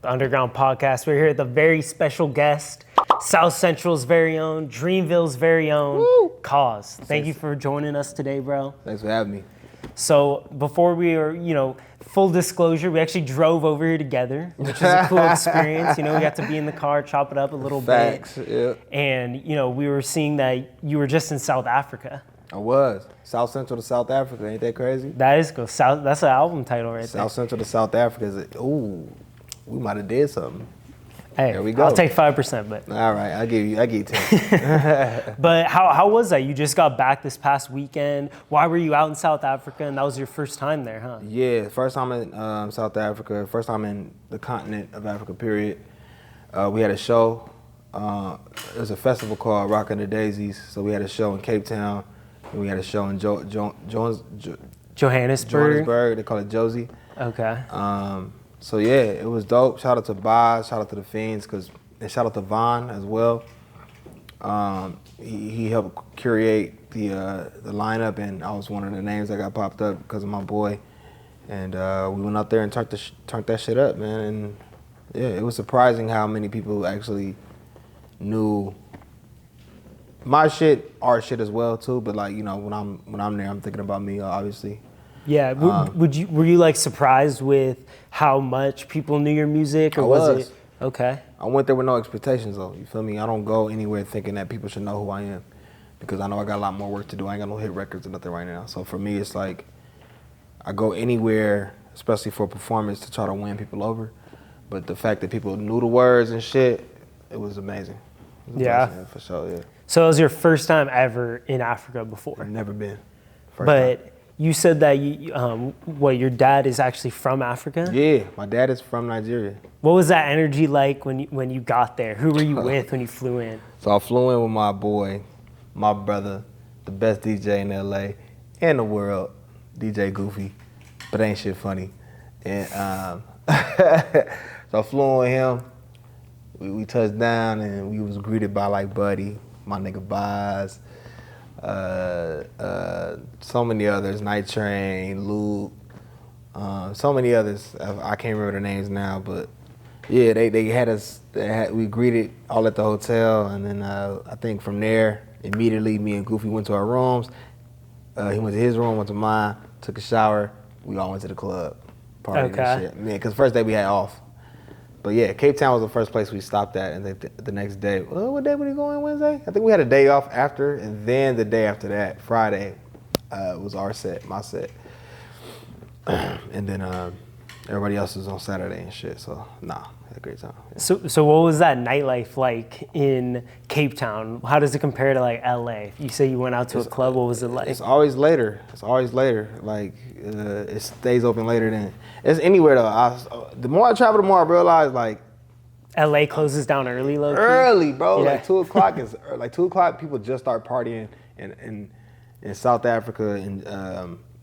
the Underground Podcast. We're here with a very special guest, South Central's very own, Dreamville's very own, Cozz. Thank you for joining us today, bro. Thanks for having me. So before we were, full disclosure, we actually drove over here together, which was a cool experience. We got to be in the car, chop it up a little Facts, bit. yeah. And, we were seeing that you were just in South Africa. I was. South Central to South Africa, ain't that crazy? That is cool. That's an album title right there. South Central to South Africa is, we might have did something. Hey, there we go. I'll take 5%, but. All right, I give you 10. But how was that? You just got back this past weekend. Why were you out in South Africa, and that was your first time there, huh? Yeah, first time in South Africa, first time in the continent of Africa, period. We had a show. There's a festival called Rockin' the Daisies, so we had a show in Cape Town, and we had a show in Johannesburg. They call it Josie. Okay. So yeah, it was dope. Shout out to Boz, shout out to the Fiends, and shout out to Von as well. He helped curate the lineup, and I was one of the names that got popped up because of my boy. And we went out there and turned that shit up, man. And yeah, it was surprising how many people actually knew my shit, our shit as well too. But like, when I'm there, I'm thinking about me, obviously. Yeah, were you like surprised with how much people knew your music, or was it okay? I went there with no expectations though. You feel me? I don't go anywhere thinking that people should know who I am, because I know I got a lot more work to do. I ain't got no hit records or nothing right now. So for me, it's like I go anywhere, especially for a performance, to try to win people over. But the fact that people knew the words and shit, it was amazing. It was amazing, for sure. Yeah. So it was your first time ever in Africa before? I've never been. First time. You said that your dad is actually from Africa? Yeah, my dad is from Nigeria. What was that energy like when you got there? Who were you with when you flew in? So I flew in with my boy, my brother, the best DJ in LA and the world, DJ Goofy, but ain't shit funny. And so I flew in with him. We touched down and we was greeted by like Buddy, my nigga Boz. So many others, Night Train, Luke, so many others. I can't remember their names now, but yeah, they had us. We greeted all at the hotel, and then I think from there, immediately me and Goofy went to our rooms. He went to his room, went to mine, took a shower. We all went to the club, partying and shit. Man, because first day we had off. But yeah, Cape Town was the first place we stopped at, and the next day, what day were we going, Wednesday? I think we had a day off after, and then the day after that, Friday, was our set, my set. And then everybody else was on Saturday and shit, so had a great time. Yeah. So what was that nightlife like in Cape Town? How does it compare to like LA? You say you went out to a club, what was it like? It's always later. Like, it stays open later than, it's anywhere though. The more I travel, the more I realize like, LA closes down early, low-key? Early, bro. Yeah. Like 2 o'clock is, like 2 o'clock people just start partying in South Africa, and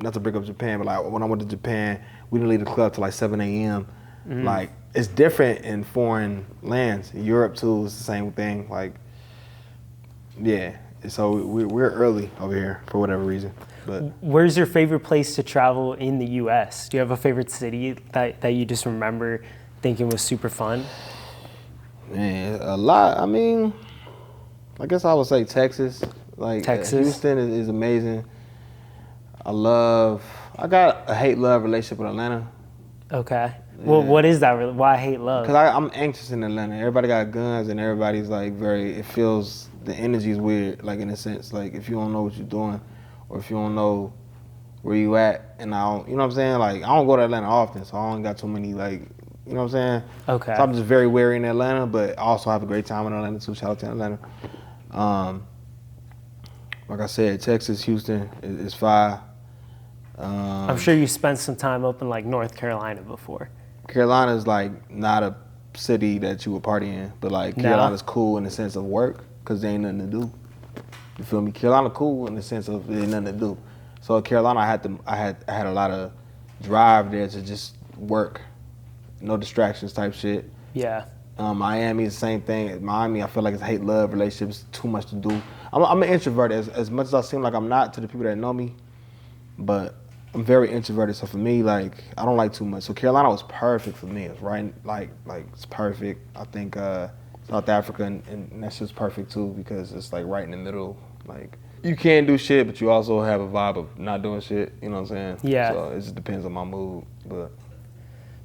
not to bring up Japan, but like when I went to Japan, we didn't leave the club till like 7 a.m. Mm-hmm. Like, it's different in foreign lands. In Europe too, it's the same thing. Like, yeah. So we're early over here for whatever reason. But where's your favorite place to travel in the U.S.? Do you have a favorite city that you just remember thinking was super fun? Man, a lot. I mean, I guess I would say Texas. Like, Houston is amazing. I got a hate-love relationship with Atlanta. Okay. Yeah. Well, what is that? Why hate-love? Because I'm anxious in Atlanta. Everybody got guns, and everybody's like it feels, the energy is weird, like in a sense. Like, if you don't know what you're doing, or if you don't know where you at, and I don't, you know what I'm saying? Like, I don't go to Atlanta often, so I don't got too many, like, you know what I'm saying? Okay. So I'm just very wary in Atlanta, but I also have a great time in Atlanta too. Shout out to Atlanta. Like I said, Texas, Houston is fire. I'm sure you spent some time up in like North Carolina before. Carolina's like not a city that you would party in, but like Carolina's cool in the sense of work, because there ain't nothing to do. You feel me? Carolina cool in the sense of there ain't nothing to do. So Carolina, I had a lot of drive there to just work, no distractions type shit. Yeah. Miami is the same thing. Miami, I feel like it's hate-love relationships, too much to do. I'm an introvert, as much as I seem like I'm not to the people that know me, but I'm very introverted, so for me, like, I don't like too much. So Carolina was perfect for me. It was right, like it's perfect. I think South Africa and that's just perfect too because it's like right in the middle. Like you can do shit, but you also have a vibe of not doing shit. You know what I'm saying? Yeah. So it just depends on my mood. But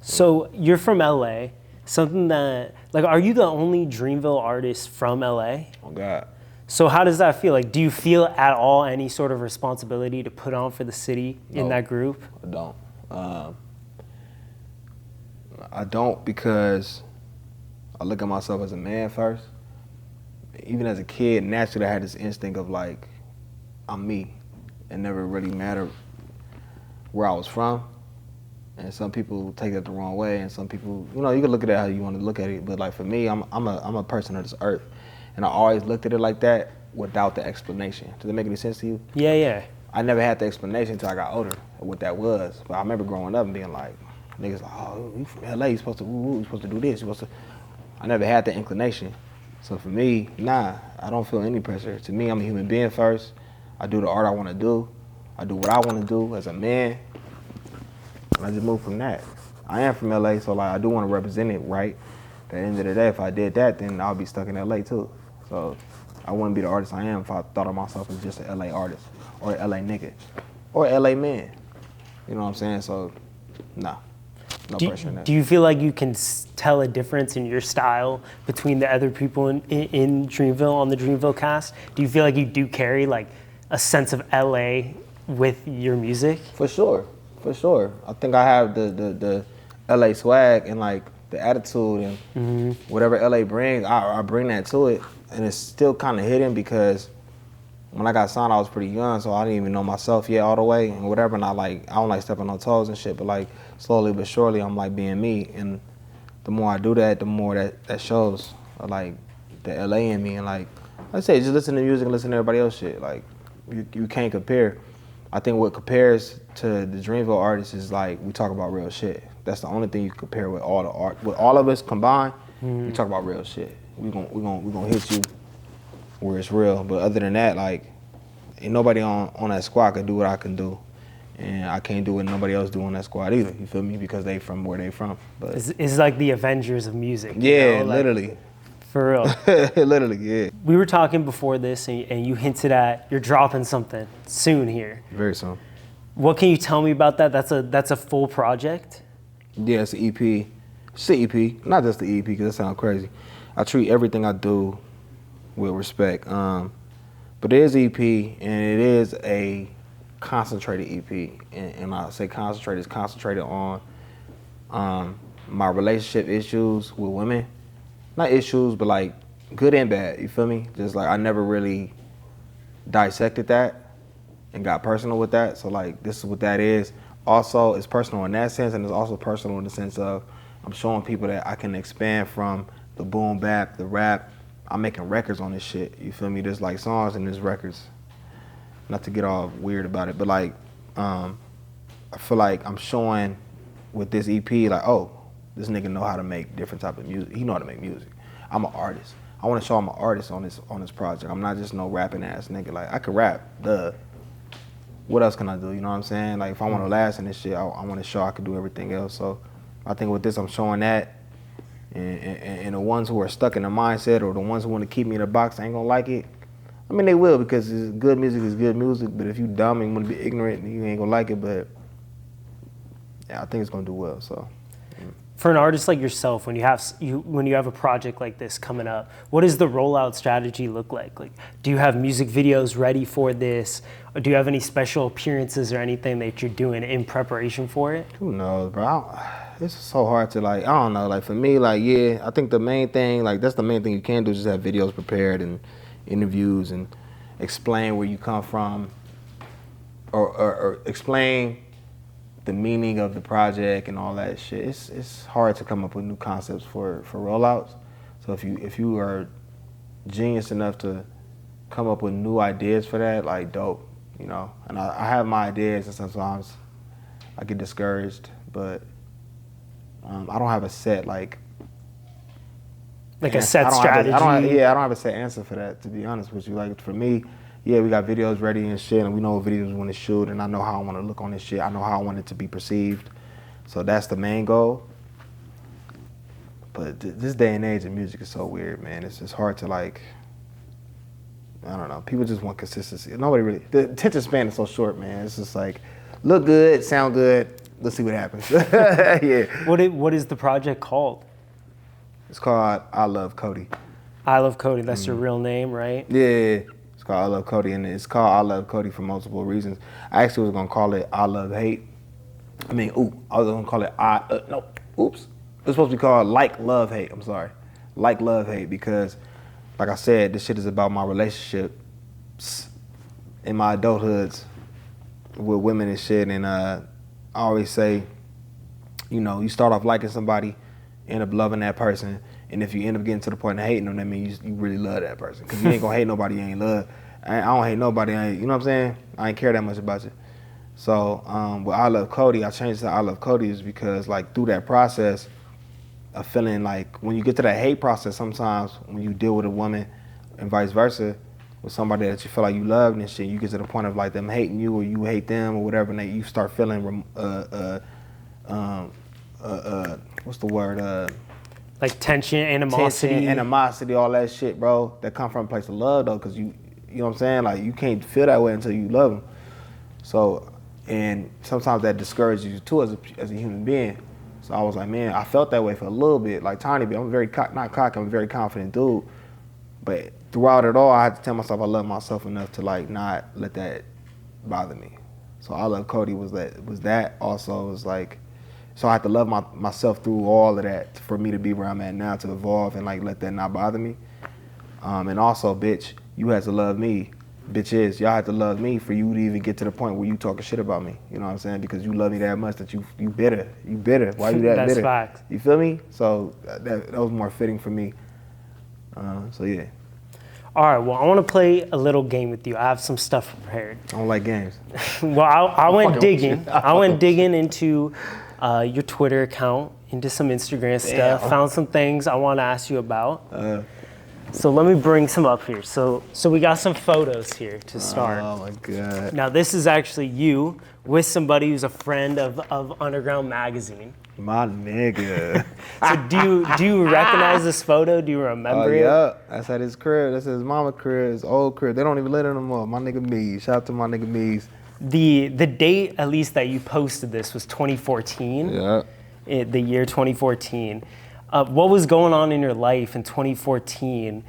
So you're from LA. Something that, like, are you the only Dreamville artist from LA? oh God, So how does that feel? Like, do you feel at all any sort of responsibility to put on for the city in that group? I don't. I don't because I look at myself as a man first. Even as a kid, naturally I had this instinct of like, I'm me. It never really mattered where I was from. And some people take that the wrong way, and some people, you know, you can look at it how you want to look at it. But like for me, I'm a person of this earth, and I always looked at it like that without the explanation. Does that make any sense to you? Yeah, yeah. I never had the explanation until I got older of what that was. But I remember growing up and being like, niggas like, oh, you from LA, you supposed to, you supposed to do this, you supposed to. I never had the inclination. So for me, nah, I don't feel any pressure. To me, I'm a human being first. I do the art I want to do. I do what I want to do as a man. And I just move from that. I am from LA, so like I do want to represent it right. At the end of the day, if I did that, then I'll be stuck in LA too. So I wouldn't be the artist I am if I thought of myself as just an LA artist or an LA nigga or LA man. You know what I'm saying? So, nah, no pressure in that. Do you feel like you can tell a difference in your style between the other people in Dreamville, on the Dreamville cast? Do you feel like you do carry like a sense of LA with your music? For sure. For sure. I think I have the LA swag and like the attitude and whatever LA brings, I bring that to it. And it's still kind of hidden because when I got signed, I was pretty young, so I didn't even know myself yet all the way and whatever. And I don't like stepping on toes and shit, but like slowly but surely, I'm like being me. And the more I do that, the more that shows like the LA in me. And like I say, just listen to music and listen to everybody else shit. Like you can't compare. I think what compares to the Dreamville artists is like we talk about real shit. That's the only thing you can compare with all the art. With all of us combined, we talk about real shit. We gonna hit you where it's real. But other than that, like ain't nobody on that squad can do what I can do, and I can't do what nobody else do on that squad either. You feel me? Because they from where they from. But It's like the Avengers of music. Yeah, you know? Like, literally. For real. Literally, yeah. We were talking before this, and you hinted at you're dropping something soon here. Very soon. What can you tell me about that? That's a full project? Yeah, it's an EP. It's an EP, not just the EP, because that sounds crazy. I treat everything I do with respect. But it is EP, and it is a concentrated EP. And I say concentrated, it's concentrated on my relationship issues with women. Not issues, but like good and bad, you feel me? Just like I never really dissected that and got personal with that. So like this is what that is. Also, it's personal in that sense, and it's also personal in the sense of I'm showing people that I can expand from the boom bap, the rap. I'm making records on this shit, you feel me? There's like songs in these records. Not to get all weird about it, but like I feel like I'm showing with this EP like, oh, this nigga know how to make different type of music. He know how to make music. I'm an artist. I want to show I'm an artist on this project. I'm not just no rapping ass nigga. Like I could rap, duh. What else can I do? You know what I'm saying? Like if I want to last in this shit, I want to show I can do everything else. So I think with this, I'm showing that. And the ones who are stuck in the mindset or the ones who want to keep me in a box ain't gonna like it. I mean they will because good music is good music. But if you dumb and want to be ignorant, you ain't gonna like it. But yeah, I think it's gonna do well. So. For an artist like yourself, when you have a project like this coming up, what does the rollout strategy look like? Like, do you have music videos ready for this? Or do you have any special appearances or anything that you're doing in preparation for it? Who knows, bro? It's so hard to like, I don't know. Like for me, like yeah, I think the main thing, like that's the main thing you can do is just have videos prepared and interviews and explain where you come from or explain the meaning of the project and all that shit. It's hard to come up with new concepts for rollouts. So if you are genius enough to come up with new ideas for that, like dope, you know. And I have my ideas and sometimes I get discouraged, but I don't have a set like a set strategy. I don't have a set answer for that, to be honest with you. Like for me, yeah, we got videos ready and shit, and we know what videos we want to shoot, and I know how I want to look on this shit. I know how I want it to be perceived. So that's the main goal. But this day and age of music is so weird, man. It's just hard to like, I don't know. People just want consistency. Nobody really, the attention span is so short, man. It's just like, look good, sound good, let's see what happens. Yeah. What is the project called? It's called I Love Cody. I Love Cody, that's your real name, right? Yeah, it's called I Love Cody, and it's called I Love Cody for multiple reasons. I actually was gonna call it I Love Hate. I was gonna call it It's supposed to be called Like Love Hate, I'm sorry. Like Love Hate, because like I said, this shit is about my relationships in my adulthoods with women and shit, and I always say, you know, you start off liking somebody, end up loving that person, and if you end up getting to the point of hating them, that means you really love that person. Because you ain't gonna hate nobody you ain't love. I don't hate nobody, you know what I'm saying? I ain't care that much about you. So with I Love Cody, I changed it to I Love Cody is because like through that process of feeling like, when you get to that hate process, sometimes when you deal with a woman and vice versa, with somebody that you feel like you love and shit, you get to the point of like them hating you or you hate them or whatever, and you start feeling what's the word? Like tension, animosity, all that shit, bro. That come from a place of love though, cause you know what I'm saying? Like you can't feel that way until you love them. So, and sometimes that discourages you too as a human being. So I was like, man, I felt that way for a little bit, like tiny bit. I'm very not cocky, I'm a very confident dude. But throughout it all, I had to tell myself I love myself enough to like not let that bother me. So I Love Cody was that also. It was like, so I had to love myself through all of that for me to be where I'm at now, to evolve and like let that not bother me. And also, bitch, you had to love me. Bitches, y'all had to love me for you to even get to the point where you talking shit about me. You know what I'm saying? Because you love me that much that you bitter. You bitter. Why you that That's bitter? facts. You feel me? So that was more fitting for me. So yeah. All right, well, I want to play a little game with you. I have some stuff prepared. I don't like games. Well, I went digging. I went digging into your Twitter account, into some Instagram stuff, found some things I want to ask you about. So let me bring some up here. So we got some photos here to start. Oh my God. Now this is actually you with somebody who's a friend of Underground Magazine. My nigga. So do you recognize this photo? Do you remember it? Yeah, that's at his crib. That's his mama crib, his old crib. They don't even live there no more. My nigga Mees. Shout out to my nigga Mees. The date, at least, that you posted this was 2014. Yeah. The year 2014. What was going on in your life in 2014,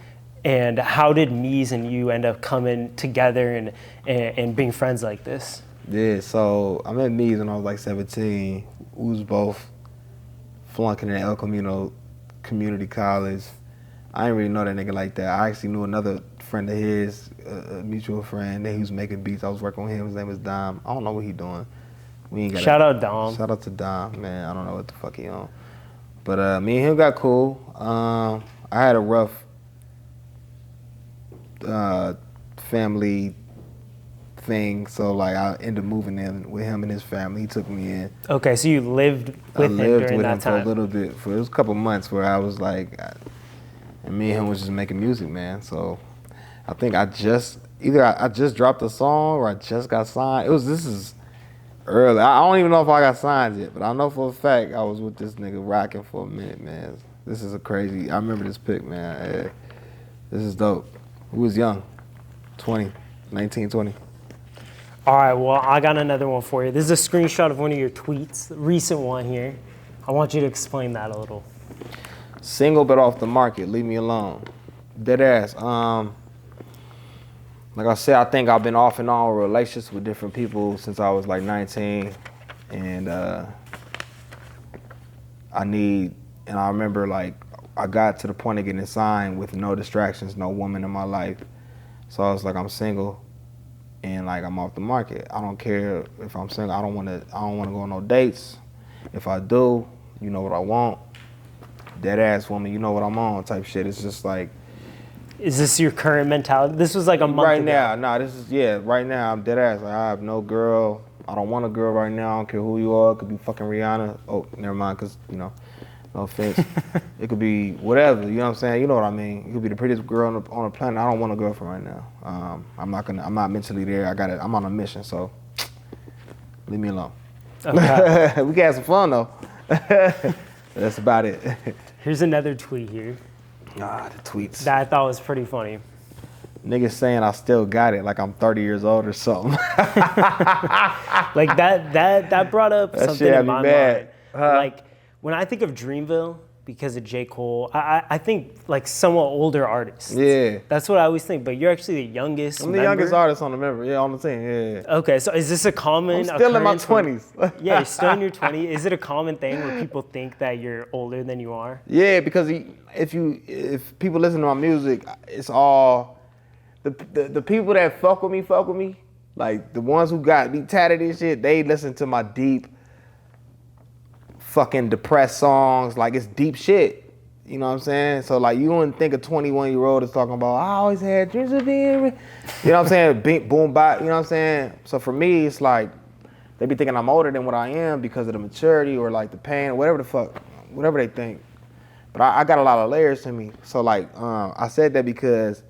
and how did Mees and you end up coming together and being friends like this? Yeah, so I met Mees when I was like 17. We was both flunking at El Camino Community College. I didn't really know that nigga like that. I actually knew another friend of his, a mutual friend, that he was making beats. I was working with him. His name was Dom. I don't know what he doing. We ain't got Shout out Dom. Shout out to Dom, man. I don't know what the fuck he on. But me and him got cool. I had a rough family thing, so like I ended up moving in with him and his family. He took me in. Okay, so you lived with him during that time. For a little bit. It was a couple months where I was like, and me and him was just making music, man. So I think I just dropped a song or I just got signed. This is early. I don't even know if I got signed yet, but I know for a fact I was with this nigga rocking for a minute, man. This is a crazy. I remember this pic, man. Yeah. This is dope. We was young, 19, 20. All right, well, I got another one for you. This is a screenshot of one of your tweets, the recent one here. I want you to explain that a little. Single but off the market, leave me alone. Dead ass. Like I said, I think I've been off and on with relationships with different people since I was like 19. And I remember like I got to the point of getting signed with no distractions, no woman in my life. So I was like, I'm single. And like I'm off the market. I don't care if I'm single. I don't want to go on no dates. If I do, you know what I want. Dead ass woman, you know what I'm on type shit. It's just like. Is this your current mentality? This was like a month right ago. Now. Nah, this is right now I'm dead ass. Like, I have no girl. I don't want a girl right now. I don't care who you are. It could be fucking Rihanna. Oh, never mind, cause you know No offense. It could be whatever, you know what I'm saying? You know what I mean? It could be the prettiest girl on the planet. I don't want a girlfriend right now. I'm not mentally there. I'm on a mission, so leave me alone. Okay. We can have some fun though. That's about it. Here's another tweet here. The tweets. That I thought was pretty funny. Niggas saying I still got it like I'm 30 years old or something. Like that brought up that something shit had in my me mad. mind. Like when I think of Dreamville, because of J. Cole, I think like somewhat older artists. Yeah. That's what I always think, but you're actually the youngest I'm the youngest artist on the member, on the team, yeah. Okay, so is this a common I'm still in my occurrence 20s. Yeah, you're still in your 20s. Is it a common thing where people think that you're older than you are? Yeah, because if people listen to my music, it's all, the people that fuck with me. Like the ones who got me tatted and shit, they listen to my deep, fucking depressed songs. Like it's deep shit. You know what I'm saying? So like you wouldn't think a 21-year-old is talking about, I always had dreams of being, you know what I'm saying? Bing, boom, bop, you know what I'm saying? So for me, it's like, they be thinking I'm older than what I am because of the maturity or like the pain or whatever they think. But I got a lot of layers to me. So like, I said that because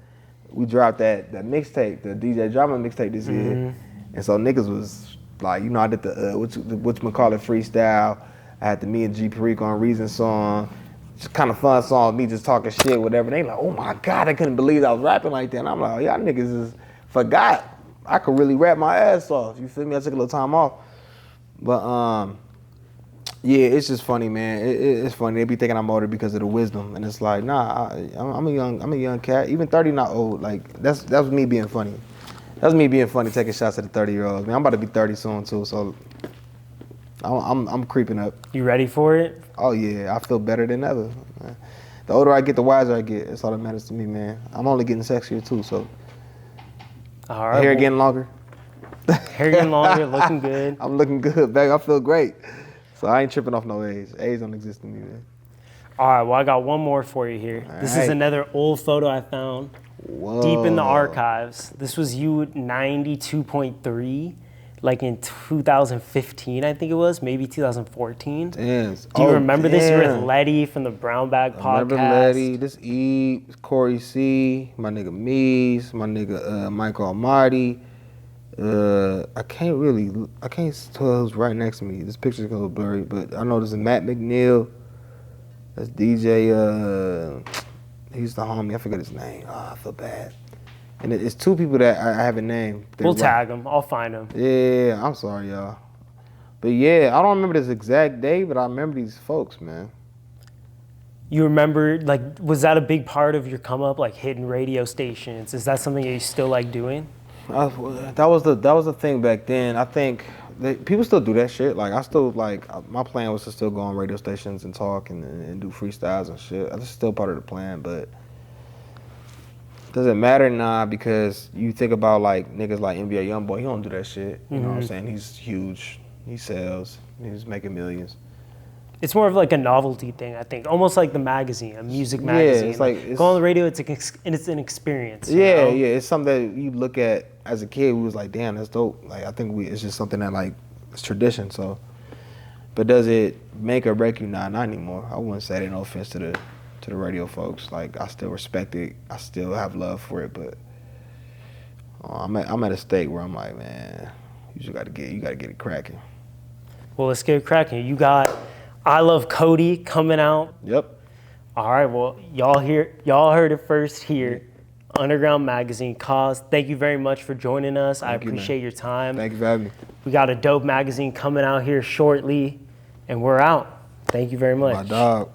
we dropped that mixtape, the DJ Drama mixtape this year. And so niggas was like, I did the, whatchamacallit freestyle. I had the me and G Perico on Reason song. Just kind of fun song, me just talking shit, whatever. They like, oh my God, I couldn't believe I was rapping like that. And I'm like, y'all niggas is forgot. I could really rap my ass off. You feel me? I took a little time off. But yeah, it's just funny, man. It's funny. They be thinking I'm older because of the wisdom, and it's like, nah, I'm a young cat. Even 30 not old. Like that's me being funny. That's me being funny, taking shots at the 30-year-olds. Man, I'm about to be 30 soon too, so I'm creeping up. You ready for it? Oh yeah, I feel better than ever. The older I get, the wiser I get. That's all that matters to me, man. I'm only getting sexier too, so. All right. Hair getting longer. Hair getting longer, looking good. I'm looking good, baby. I feel great. So I ain't tripping off no age. Age don't exist to me, man. All right, well, I got one more for you here. This is another old photo I found deep in the archives. This was you 92.3, like in 2015, I think it was, maybe 2014. Damn. Do you remember this? You were with Letty from the Brown Bag podcast. I remember Letty, this E, Corey C, my nigga Mees, my nigga Michael Almighty. I can't tell who's right next to me. This picture's a little blurry, but I know this is Matt McNeil. That's DJ, he's the homie, I forget his name. Oh, I feel bad. And it's two people that I haven't named. We'll tag them, I'll find them. Yeah, I'm sorry, y'all. But yeah, I don't remember this exact day, but I remember these folks, man. You remember, like, was that a big part of your come up, like hitting radio stations? Is that something that you still like doing? That was the thing back then. I think people still do that shit. Like I still my plan was to still go on radio stations and talk and do freestyles and shit. That's still part of the plan, but does it matter now? Because you think about like niggas like NBA YoungBoy, he don't do that shit. You know what I'm saying? He's huge. He sells. He's making millions. It's more of like a novelty thing, I think. Almost like the magazine, a music magazine. Yeah, it's like go on the radio, it's an experience. Yeah, you know? yeah. It's something that you look at as a kid. We was like, damn, that's dope. Like I think it's just something that like it's tradition. So, but does it make or break you? Nah, not anymore. I wouldn't say that. No offense to the radio folks. Like I still respect it. I still have love for it. But I'm at a state where I'm like, man, you gotta get it cracking. Well, let's get it cracking. You got I Love Cody coming out. Yep. All right, well, y'all heard it first here. Underground Magazine. Cozz, thank you very much for joining us. I appreciate your time. Thank you for having me. We got a dope magazine coming out here shortly, and we're out. Thank you very much. My dog.